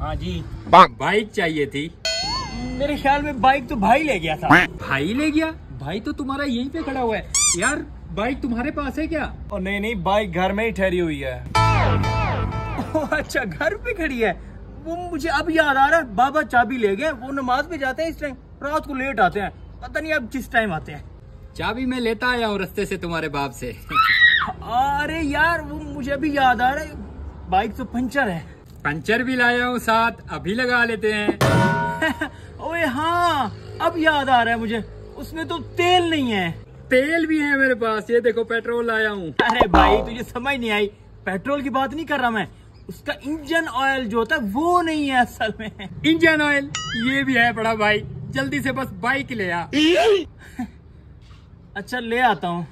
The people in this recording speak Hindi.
हाँ जी। बाइक चाहिए थी। मेरे ख्याल में बाइक तो भाई ले गया था। भाई ले गया? भाई तो तुम्हारा यहीं पे खड़ा हुआ है यार। बाइक तुम्हारे पास है क्या? और नहीं, बाइक घर में ही ठहरी हुई है। अच्छा, घर पे खड़ी है। वो मुझे अब याद आ रहा है, बाबा चाबी ले गए। वो नमाज पे जाते हैं इस टाइम, रात को लेट आते हैं, पता नहीं अब किस टाइम आते हैं। चाबी मैं लेता आया हूँ रास्ते से तुम्हारे बाप से। अरे यार, वो मुझे अभी याद आ रहा है, बाइक तो पंचर है। पंचर भी लाया हूँ साथ, अभी लगा लेते हैं। ओए हाँ, अब याद आ रहा है मुझे, उसमें तो तेल नहीं है। तेल भी है मेरे पास, ये देखो पेट्रोल लाया हूँ। अरे भाई, तुझे समझ नहीं आई, पेट्रोल की बात नहीं कर रहा मैं, उसका इंजन ऑयल जो होता है वो नहीं है असल में। इंजन ऑयल ये भी है बड़ा भाई, जल्दी से बस बाइक ले आ। अच्छा, ले आता हूँ।